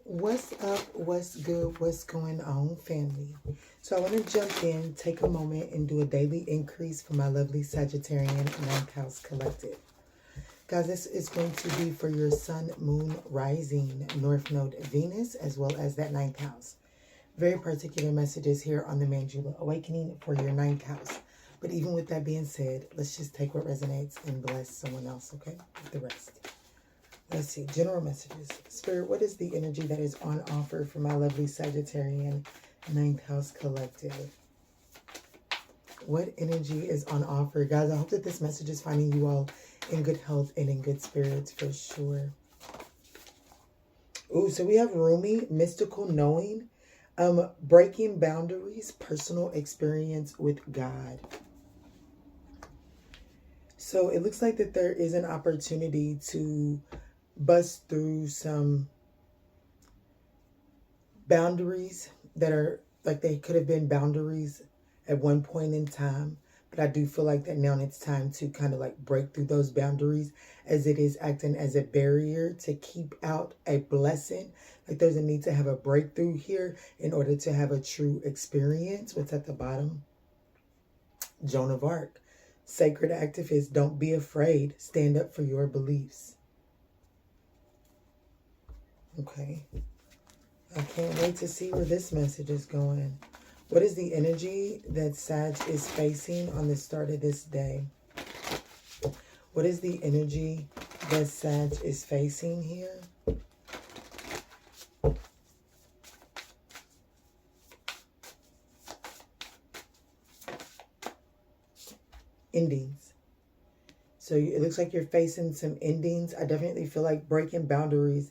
What's up? What's good? What's going on, family? So I want to jump in, take a moment, and do a daily increase for my lovely Sagittarian ninth house collective. Guys, this is going to be for your sun, moon, rising, north node, Venus, as well as that ninth house. Very particular messages here on the Manjula Awakening for your ninth house. But even with that being said, let's just take what resonates and bless someone else, okay? With the rest. Let's see, general messages. Spirit, what is the energy that is on offer for my lovely Sagittarian ninth house collective? What energy is on offer? Guys, I hope that this message is finding you all in good health and in good spirits for sure. Ooh, so we have Rumi, mystical knowing, breaking boundaries, personal experience with God. So it looks like that there is an opportunity to bust through some boundaries that are like they could have been boundaries at one point in time, but I do feel like that now it's time to kind of like break through those boundaries, as it is acting as a barrier to keep out a blessing. Like there's a need to have a breakthrough here in order to have a true experience. What's at the bottom? Joan of Arc, sacred activist, don't be afraid, stand up for your beliefs. Okay. I can't wait to see where this message is going. What is the energy that Sag is facing on the start of this day? What is the energy that Sag is facing here? Endings. So it looks like you're facing some endings. I definitely feel like breaking boundaries.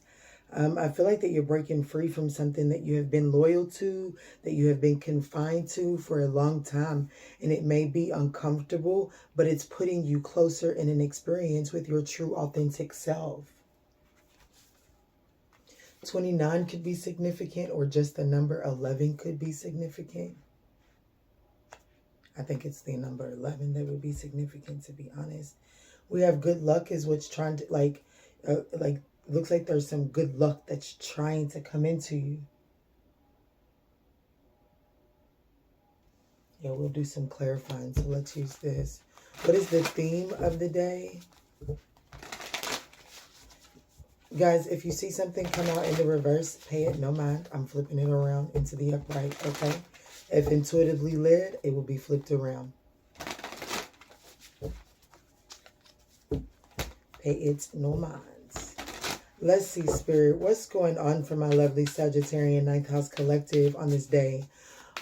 I feel like that you're breaking free from something that you have been loyal to, that you have been confined to for a long time. And it may be uncomfortable, but it's putting you closer in an experience with your true, authentic self. 29 could be significant, or just the number 11 could be significant. I think it's the number 11 that would be significant, to be honest. We have good luck is what's trying to like looks like there's some good luck that's trying to come into you. Yeah, we'll do some clarifying. So let's use this. What is the theme of the day? Guys, if you see something come out in the reverse, pay it no mind. I'm flipping it around into the upright, okay? If intuitively led, it will be flipped around. Pay it no mind. Let's see, Spirit, what's going on for my lovely Sagittarian ninth house collective on this day,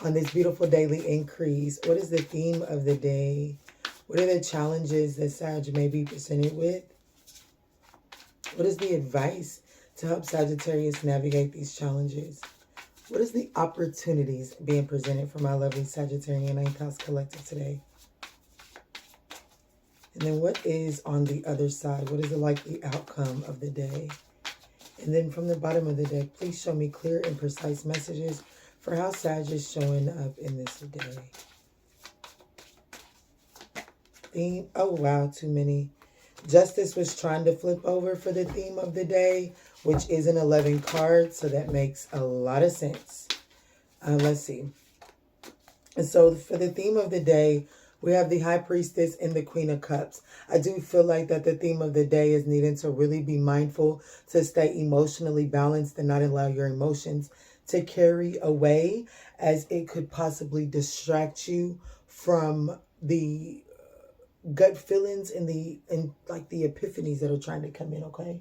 on this beautiful daily increase? What is the theme of the day? What are the challenges that Sag may be presented with? What is the advice to help Sagittarius navigate these challenges? What is the opportunities being presented for my lovely Sagittarian ninth house collective today? And then what is on the other side? What is the likely outcome of the day? And then from the bottom of the deck, please show me clear and precise messages for how Sag is showing up in this day. Theme, oh wow, too many. Justice was trying to flip over for the theme of the day, which is an 11 card, so that makes a lot of sense. Let's see. And so for the theme of the day, we have the High Priestess and the Queen of Cups. I do feel like that the theme of the day is needing to really be mindful to stay emotionally balanced and not allow your emotions to carry away, as it could possibly distract you from the gut feelings and like the epiphanies that are trying to come in, okay?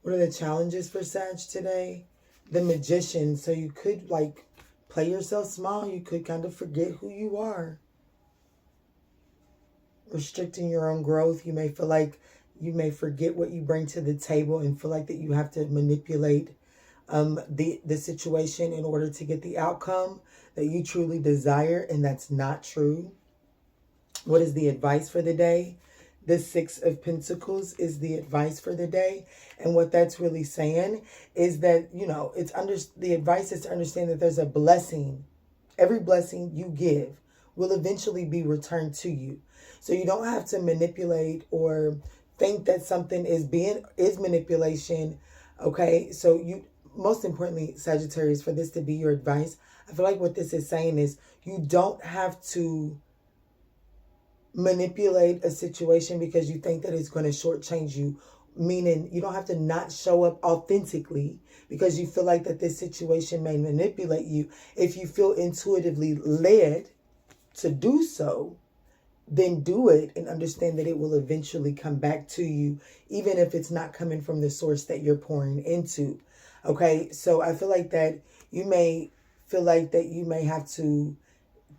What are the challenges for Sag today? The Magician. So you could like play yourself small. You could kind of forget who you are. Restricting your own growth. You may feel like you may forget what you bring to the table and feel like that you have to manipulate the situation in order to get the outcome that you truly desire, and that's not true. What is the advice for the day? The Six of Pentacles is the advice for the day. And what that's really saying is that, you know, the advice is to understand that there's a blessing. Every blessing you give will eventually be returned to you. So you don't have to manipulate or think that something is manipulation. Okay, so most importantly, Sagittarius, for this to be your advice, I feel like what this is saying is you don't have to manipulate a situation because you think that it's going to shortchange you. Meaning you don't have to not show up authentically because you feel like that this situation may manipulate you. If you feel intuitively led to do so, then do it and understand that it will eventually come back to you, even if it's not coming from the source that you're pouring into. Okay, so I feel like that you may feel like that you may have to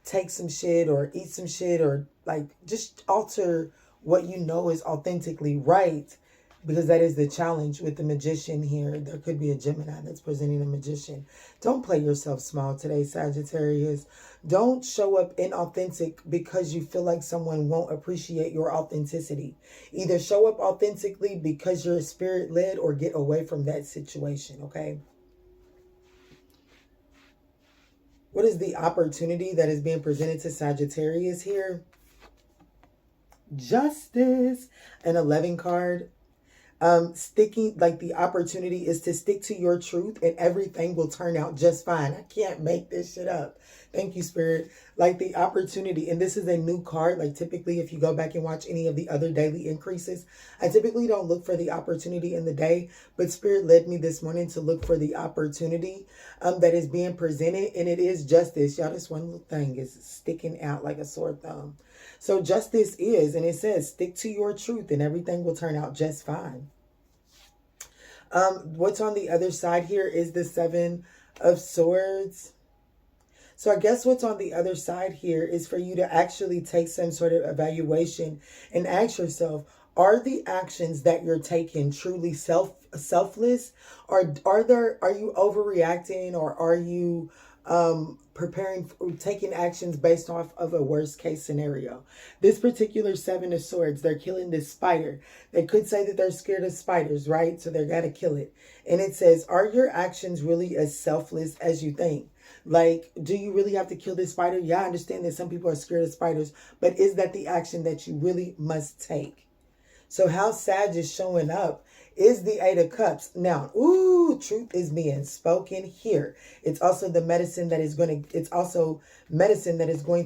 take some shit or eat some shit or like just alter what you know is authentically right, because that is the challenge with the magician here. There could be a Gemini that's presenting a magician. Don't play yourself small today, Sagittarius. Don't show up inauthentic because you feel like someone won't appreciate your authenticity. Either show up authentically because you're spirit led or get away from that situation, okay? What is the opportunity that is being presented to Sagittarius here? Justice, an 11 card. Sticking, like the opportunity is to stick to your truth and everything will turn out just fine. I can't make this shit up. Thank you, Spirit. Like the opportunity, and this is a new card. Like typically if you go back and watch any of the other daily increases, I typically don't look for the opportunity in the day, but Spirit led me this morning to look for the opportunity that is being presented, and it is justice. Y'all, this one little thing is sticking out like a sore thumb. So justice is, and it says, stick to your truth and everything will turn out just fine. What's on the other side here is the 7 of Swords. So I guess what's on the other side here is for you to actually take some sort of evaluation and ask yourself, are the actions that you're taking truly selfless? Or are you overreacting, or are you taking actions based off of a worst case scenario? This particular 7 of Swords, they're killing this spider. They could say that they're scared of spiders, right? So they're gotta kill it. And it says, are your actions really as selfless as you think? Like, do you really have to kill this spider? Yeah, I understand that some people are scared of spiders, but is that the action that you really must take? So how Sag is showing up is the 8 of Cups. Now, truth is being spoken here. It's also the medicine that is going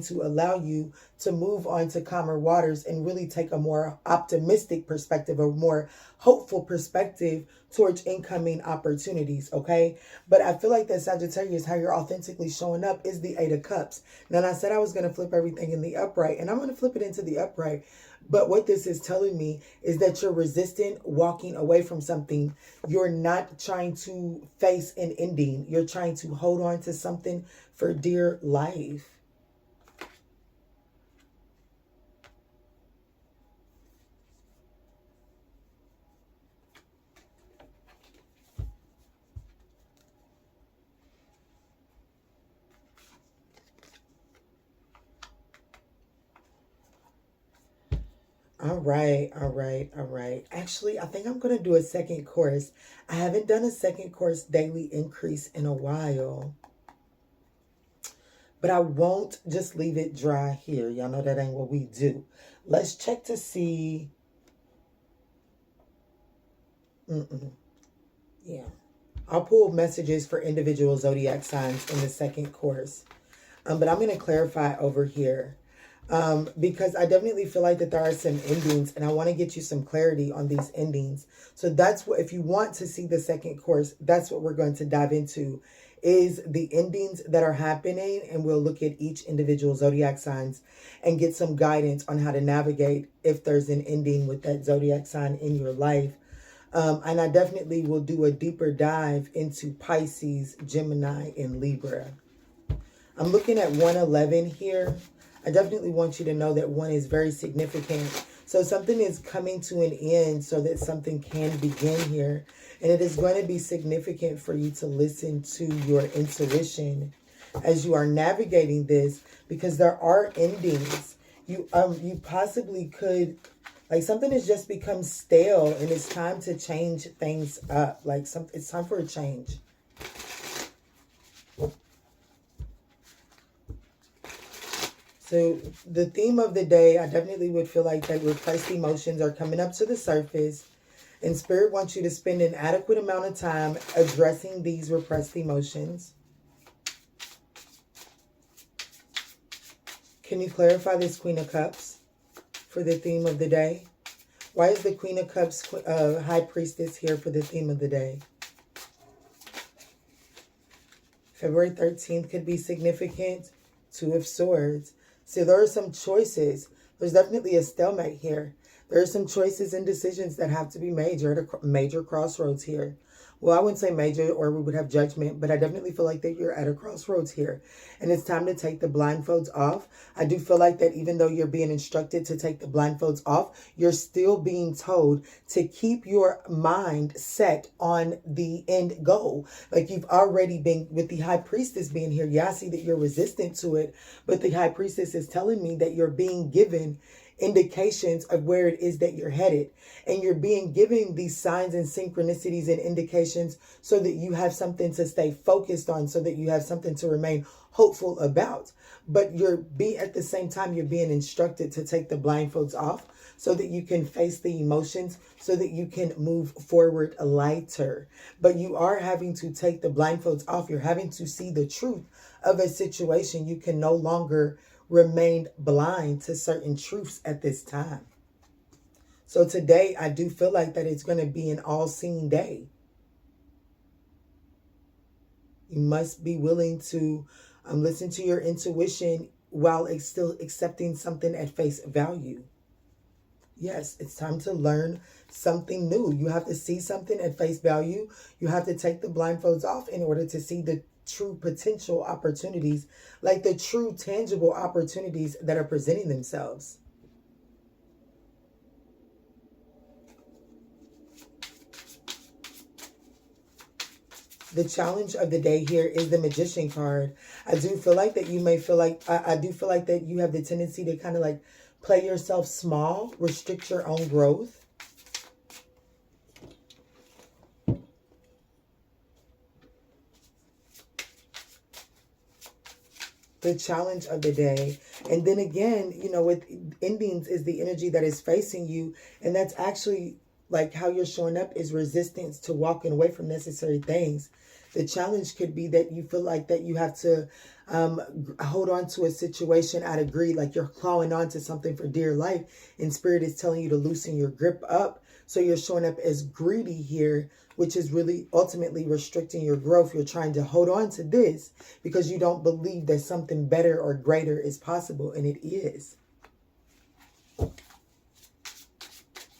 to allow you to move on to calmer waters and really take a more optimistic perspective, a more hopeful perspective towards incoming opportunities, okay? But I feel like that Sagittarius, how you're authentically showing up is the 8 of Cups. Now, I said I was going to flip everything in the upright, and I'm going to flip it into the upright. But what this is telling me is that you're resistant walking away from something. You're not trying to face an ending. You're trying to hold on to something for dear life. All right. Actually, I think I'm going to do a second course. I haven't done a second course daily increase in a while. But I won't just leave it dry here. Y'all know that ain't what we do. Let's check to see. Yeah. I'll pull messages for individual zodiac signs in the second course. But I'm going to clarify over here. Because I definitely feel like that there are some endings and I want to get you some clarity on these endings. So that's what, if you want to see the second course, that's what we're going to dive into, is the endings that are happening. And we'll look at each individual zodiac signs and get some guidance on how to navigate if there's an ending with that zodiac sign in your life. And I definitely will do a deeper dive into Pisces, Gemini, and Libra. I'm looking at 111 here. I definitely want you to know that 1 is very significant. So something is coming to an end so that something can begin here. And it is going to be significant for you to listen to your intuition as you are navigating this, because there are endings. You possibly could, like, something has just become stale and it's time to change things up. Like, it's time for a change. So the theme of the day, I definitely would feel like that repressed emotions are coming up to the surface. And Spirit wants you to spend an adequate amount of time addressing these repressed emotions. Can you clarify this Queen of Cups for the theme of the day? Why is the Queen of Cups High Priestess here for the theme of the day? February 13th could be significant. Two of Swords. So there are some choices. There's definitely a stalemate here. There are some choices and decisions that have to be made. You're at a major crossroads here. Well, I wouldn't say major or we would have judgment, but I definitely feel like that you're at a crossroads here. And it's time to take the blindfolds off. I do feel like that even though you're being instructed to take the blindfolds off, you're still being told to keep your mind set on the end goal. Like you've already been, with the High Priestess being here, yeah, I see that you're resistant to it, but the High Priestess is telling me that you're being given indications of where it is that you're headed, and you're being given these signs and synchronicities and indications so that you have something to stay focused on, so that you have something to remain hopeful about. But at the same time, you're being instructed to take the blindfolds off so that you can face the emotions, so that you can move forward lighter. But you are having to take the blindfolds off. You're having to see the truth of a situation. You can no longer remain blind to certain truths at this time. So today, I do feel like that it's going to be an all-seeing day. You must be willing to listen to your intuition while still accepting something at face value. Yes, it's time to learn something new. You have to see something at face value. You have to take the blindfolds off in order to see the true potential opportunities, like the true tangible opportunities that are presenting themselves. The challenge of the day here is the Magician card. I do feel like that you may feel like, I do feel like that you have the tendency to kind of like play yourself small, restrict your own growth. The challenge of the day. And then again, you know, with endings is the energy that is facing you. And that's actually like how you're showing up is resistance to walking away from necessary things. The challenge could be that you feel like that you have to hold on to a situation out of greed, like you're clawing on to something for dear life. And Spirit is telling you to loosen your grip up. So you're showing up as greedy here, which is really ultimately restricting your growth. You're trying to hold on to this because you don't believe that something better or greater is possible, and it is.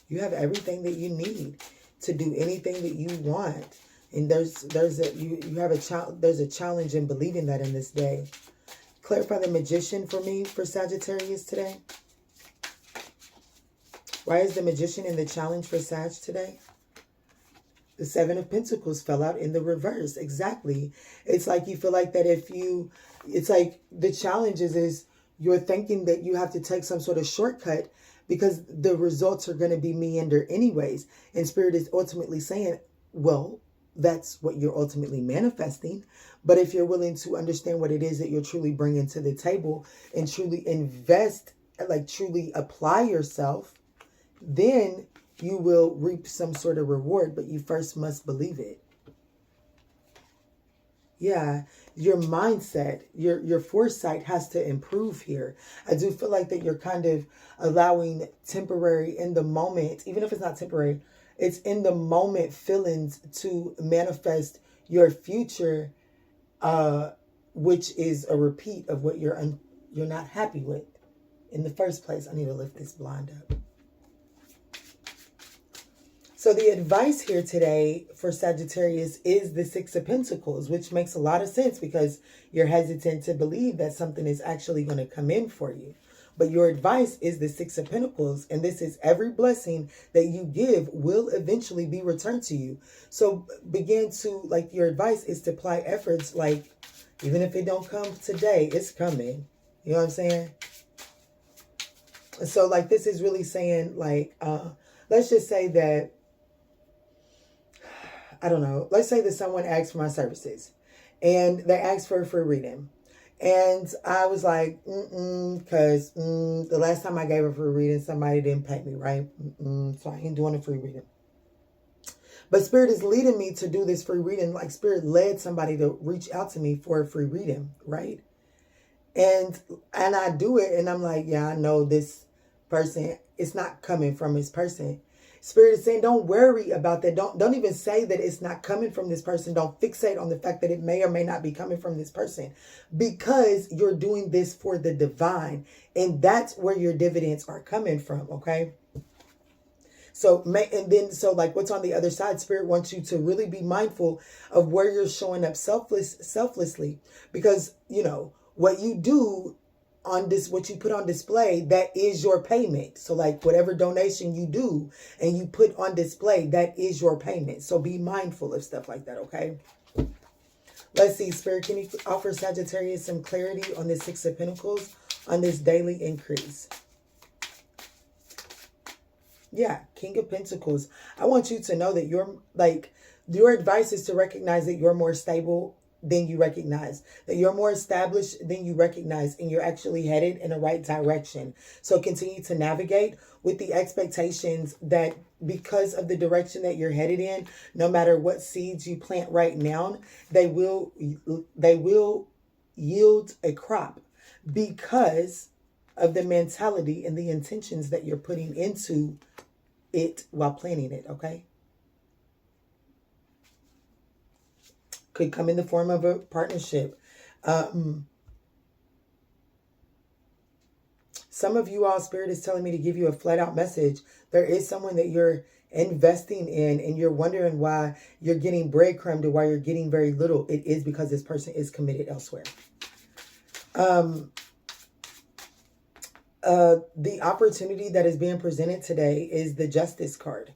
You have everything that you need to do anything that you want. And there's a challenge in believing that in this day. Clarify the Magician for me for Sagittarius today. Why is the Magician in the challenge for Sag today? The Seven of Pentacles fell out in the reverse. Exactly. It's like you feel like that it's like the challenge is you're thinking that you have to take some sort of shortcut because the results are going to be meander anyways. And Spirit is ultimately saying, well, that's what you're ultimately manifesting. But if you're willing to understand what it is that you're truly bringing to the table and truly invest, like truly apply yourself, then you will reap some sort of reward, but you first must believe it. Yeah, your mindset, your foresight has to improve here. I do feel like that you're kind of allowing temporary in the moment, even if it's not temporary, it's in the moment feelings to manifest your future, which is a repeat of what you're not happy with in the first place. I need to lift this blind up. So the advice here today for Sagittarius is the Six of Pentacles, which makes a lot of sense because you're hesitant to believe that something is actually going to come in for you. But your advice is the Six of Pentacles, and this is every blessing that you give will eventually be returned to you. So begin to, like, your advice is to apply efforts, like, even if it don't come today, it's coming. You know what I'm saying? So, like, this is really saying, like, let's just say that, I don't know, let's say that someone asked for my services and they asked for a free reading. And I was like, because the last time I gave a free reading, somebody didn't pay me, right? So I ain't doing a free reading. But Spirit is leading me to do this free reading. Like Spirit led somebody to reach out to me for a free reading, right? And I do it and I'm like, yeah, I know this person, it's not coming from this person. Spirit is saying, don't worry about that. Don't even say that it's not coming from this person. Don't fixate on the fact that it may or may not be coming from this person, because you're doing this for the divine, and that's where your dividends are coming from. Okay. So, so like what's on the other side, Spirit wants you to really be mindful of where you're showing up selflessly, because, you know, what you do on this, what you put on display, that is your payment. So like whatever donation you do and you put on display, that is your payment. So be mindful of stuff like that. Okay. Let's see, Spirit, can you offer Sagittarius some clarity on the Six of Pentacles on this daily increase? Yeah, King of Pentacles. I want you to know that your advice is to recognize that you're more stable than you recognize, that you're more established than you recognize, and you're actually headed in the right direction. So continue to navigate with the expectations that because of the direction that you're headed in, no matter what seeds you plant right now, they will yield a crop because of the mentality and the intentions that you're putting into it while planning it. Okay. Could come in the form of a partnership. Some of you all, Spirit is telling me to give you a flat out message. There is someone that you're investing in and you're wondering why you're getting breadcrumbed or why you're getting very little. It is because this person is committed elsewhere. The opportunity that is being presented today is the Justice card.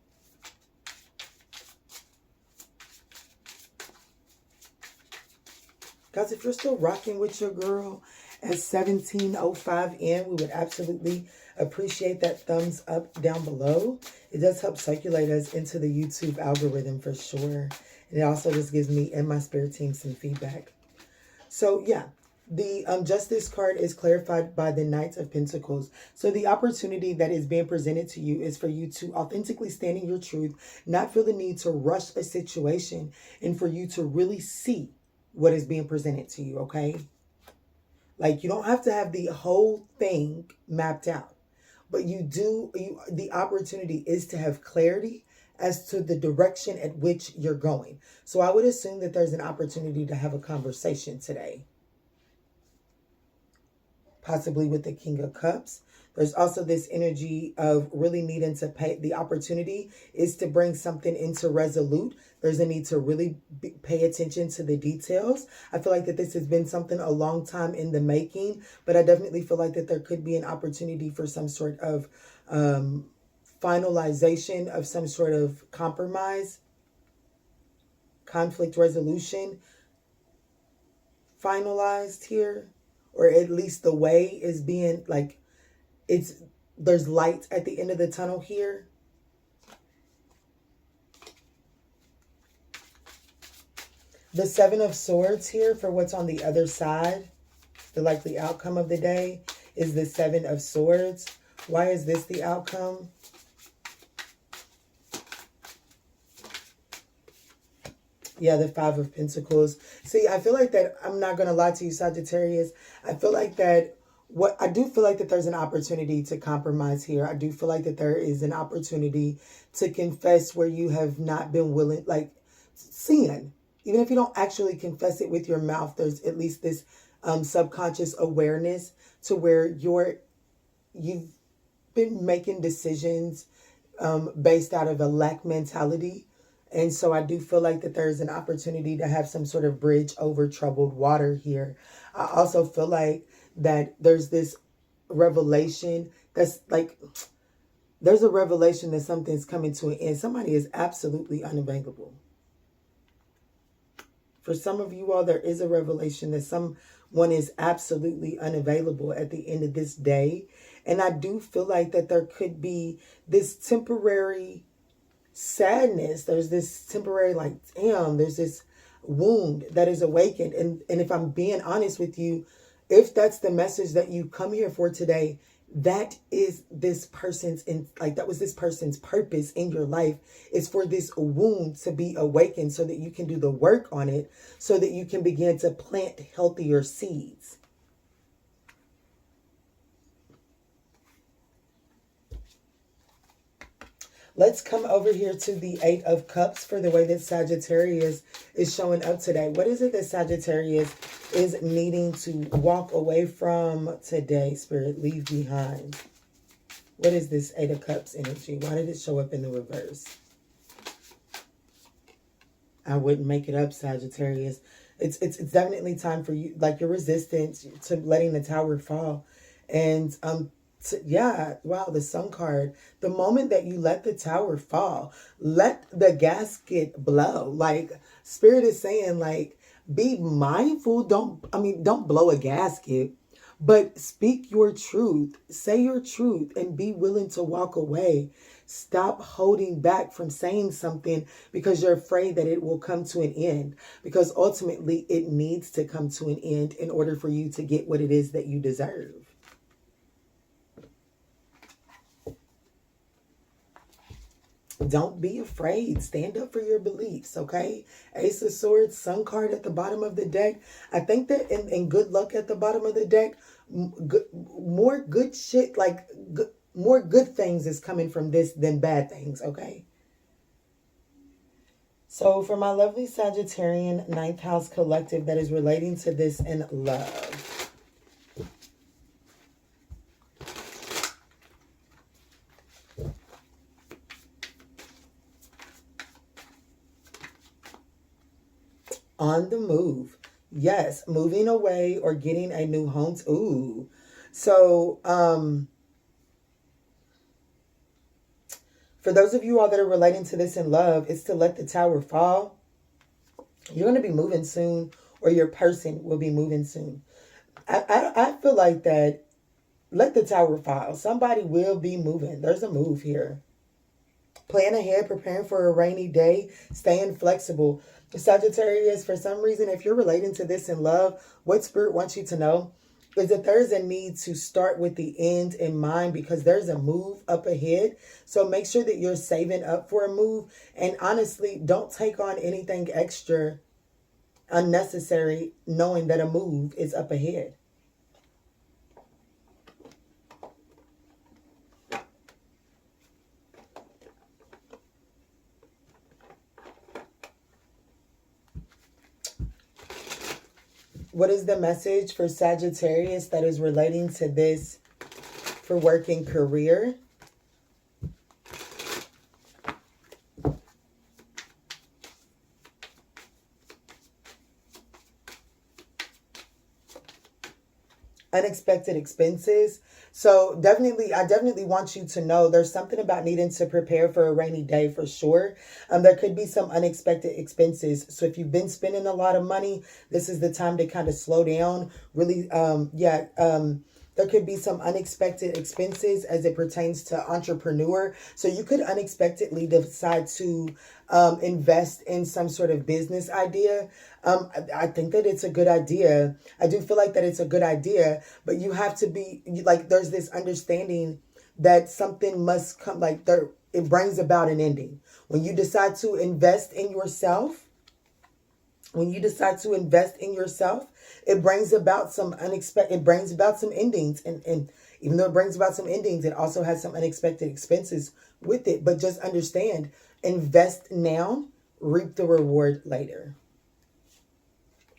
Guys, if you're still rocking with your girl at 17:05 in, we would absolutely appreciate that thumbs up down below. It does help circulate us into the YouTube algorithm for sure. And it also just gives me and my spirit team some feedback. So yeah, the Justice card is clarified by the Knight of Pentacles. So the opportunity that is being presented to you is for you to authentically stand in your truth, not feel the need to rush a situation, and for you to really see what is being presented to you. Okay. Like you don't have to have the whole thing mapped out, but the opportunity is to have clarity as to the direction at which you're going. So I would assume that there's an opportunity to have a conversation today, possibly with the King of Cups. There's also this energy of really needing to pay. The opportunity is to bring something into resolute. There's a need to really pay attention to the details. I feel like that this has been something a long time in the making, but I definitely feel like that there could be an opportunity for some sort of finalization of some sort of compromise, conflict resolution finalized here, or at least the way is being like, there's light at the end of the tunnel here. The Seven of Swords here for what's on the other side. The likely outcome of the day is the Seven of Swords. Why is this the outcome? Yeah, the Five of Pentacles. See, I feel like that, I'm not going to lie to you, Sagittarius. I feel like that I do feel like that there's an opportunity to compromise here. I do feel like that there is an opportunity to confess where you have not been willing, like sin. Even if you don't actually confess it with your mouth, there's at least this subconscious awareness to where you've been making decisions based out of a lack mentality. And so I do feel like that there's an opportunity to have some sort of bridge over troubled water here. I also feel like that there's this revelation that's like, there's a revelation that something's coming to an end. Somebody is absolutely unavailable. For some of you all, there is a revelation that someone is absolutely unavailable at the end of this day. And I do feel like that there could be this temporary sadness. There's this temporary, like, damn, there's this wound that is awakened. And if I'm being honest with you, if that's the message that you come here for today, that is this person's that was this person's purpose in your life, is for this wound to be awakened so that you can do the work on it, so that you can begin to plant healthier seeds. Let's come over here to the Eight of Cups for the way that Sagittarius is showing up today. What is it that Sagittarius is needing to walk away from today, Spirit? Leave behind. What is this Eight of Cups energy? Why did it show up in the reverse? I wouldn't make it up, Sagittarius. It's definitely time for you, like your resistance to letting the tower fall. And yeah, wow, the Sun card. The moment that you let the tower fall, let the gasket blow. Like, Spirit is saying, like, be mindful. Don't blow a gasket, but speak your truth. Say your truth and be willing to walk away. Stop holding back from saying something because you're afraid that it will come to an end. Because ultimately, it needs to come to an end in order for you to get what it is that you deserve. Don't be afraid. Stand up for your beliefs, okay? Ace of Swords, Sun card at the bottom of the deck. I think that in good luck at the bottom of the deck, more good shit, like more good things is coming from this than bad things, okay? So for my lovely Sagittarian 9th house collective that is relating to this in love. On the move. Yes, moving away or getting a new home. Ooh. So, for those of you all that are relating to this in love, it's to let the tower fall. You're going to be moving soon, or your person will be moving soon. I feel like that, let the tower fall. Somebody will be moving. There's a move here. Plan ahead, preparing for a rainy day, staying flexible. Sagittarius, for some reason, if you're relating to this in love, what Spirit wants you to know is that there's a need to start with the end in mind, because there's a move up ahead. So make sure that you're saving up for a move. And honestly, don't take on anything extra unnecessary, knowing that a move is up ahead. What is the message for Sagittarius that is relating to this for work and career? Unexpected expenses. So I definitely want you to know there's something about needing to prepare for a rainy day for sure. There could be some unexpected expenses. So if you've been spending a lot of money, this is the time to kind of slow down. Really, there could be some unexpected expenses as it pertains to entrepreneur. So you could unexpectedly decide to invest in some sort of business idea. I think that it's a good idea. I do feel like that it's a good idea, but you have to be like, there's this understanding that something must come, like it brings about an ending. When you decide to invest in yourself, it brings about some unexpected, it brings about some endings. And even though it brings about some endings, it also has some unexpected expenses with it. But just understand, invest now, reap the reward later.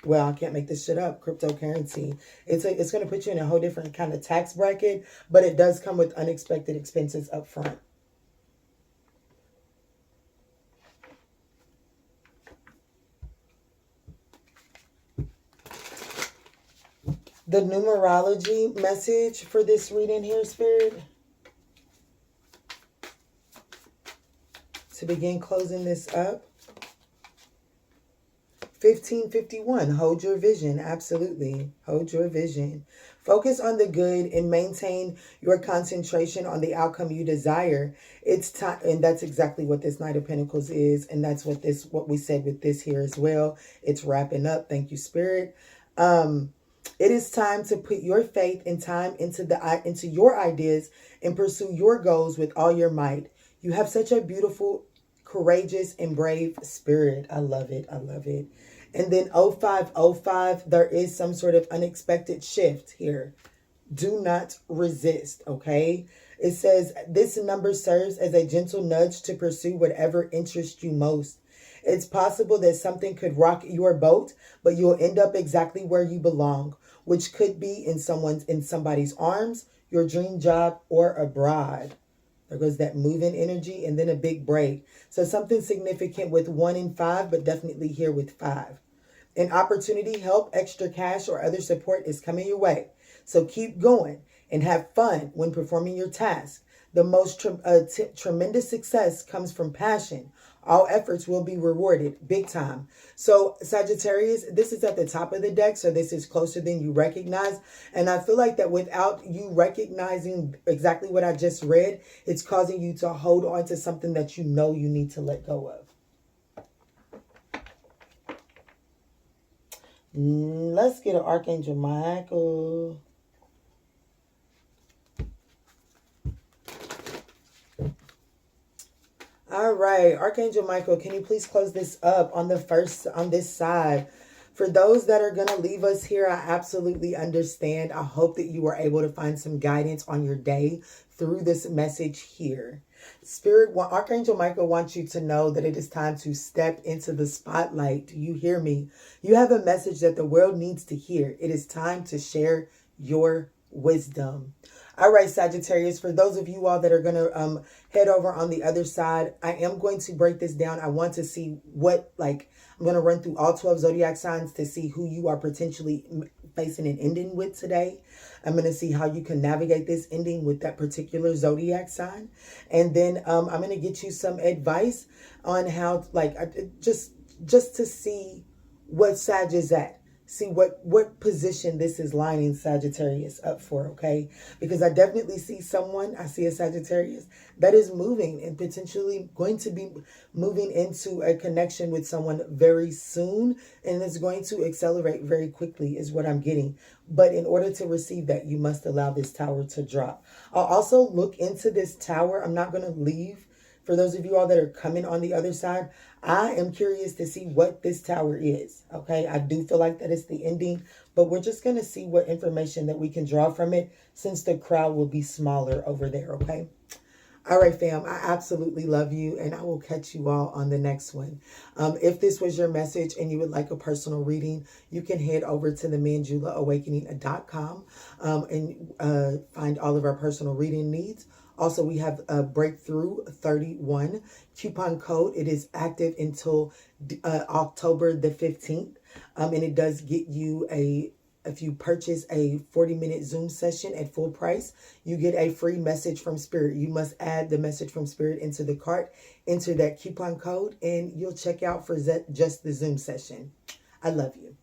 Well, I can't make this shit up. Cryptocurrency. It's going to put you in a whole different kind of tax bracket, but it does come with unexpected expenses up front. The numerology message for this reading here, Spirit. To begin closing this up. 1551, hold your vision. Absolutely. Hold your vision. Focus on the good and maintain your concentration on the outcome you desire. It's time, and that's exactly what this Knight of Pentacles is. And that's what we said with this here as well. It's wrapping up. Thank you, Spirit. It is time to put your faith and time into your ideas and pursue your goals with all your might. You have such a beautiful, courageous, and brave spirit. I love it. I love it. And then 0505, there is some sort of unexpected shift here. Do not resist, okay? It says this number serves as a gentle nudge to pursue whatever interests you most. It's possible that something could rock your boat, but you'll end up exactly where you belong, which could be in somebody's arms, your dream job, or abroad. There goes that moving energy and then a big break. So something significant with 1 and 5, but definitely here with 5. An opportunity, help, extra cash, or other support is coming your way. So keep going and have fun when performing your task. The most tremendous success comes from passion. All efforts will be rewarded big time. So Sagittarius, this is at the top of the deck. So this is closer than you recognize. And I feel like that without you recognizing exactly what I just read, it's causing you to hold on to something that you know you need to let go of. Let's get an Archangel Michael. All right, Archangel Michael, can you please close this up on this side? For those that are going to leave us here, I absolutely understand. I hope that you were able to find some guidance on your day through this message here. Archangel Michael wants you to know that it is time to step into the spotlight. Do you hear me? You have a message that the world needs to hear. It is time to share your wisdom. All right, Sagittarius, for those of you all that are going to head over on the other side, I am going to break this down. I want to see I'm going to run through all 12 zodiac signs to see who you are potentially facing an ending with today. I'm going to see how you can navigate this ending with that particular zodiac sign. And then I'm going to get you some advice on how, just to see what Sag is at. See what position this is lining Sagittarius up for, okay? Because I definitely see I see a Sagittarius that is moving and potentially going to be moving into a connection with someone very soon. And it's going to accelerate very quickly is what I'm getting. But in order to receive that, you must allow this tower to drop. I'll also look into this tower. I'm not going to leave. For those of you all that are coming on the other side, I am curious to see what this tower is, okay? I do feel like that is the ending, but we're just going to see what information that we can draw from it since the crowd will be smaller over there, okay? All right, fam, I absolutely love you, and I will catch you all on the next one. If this was your message and you would like a personal reading, you can head over to the ManjulaAwakening.com and find all of our personal reading needs. Also, we have a Breakthrough 31 coupon code. It is active until October the 15th. And it does get you if you purchase a 40-minute Zoom session at full price, you get a free message from Spirit. You must add the message from Spirit into the cart, enter that coupon code, and you'll check out for just the Zoom session. I love you.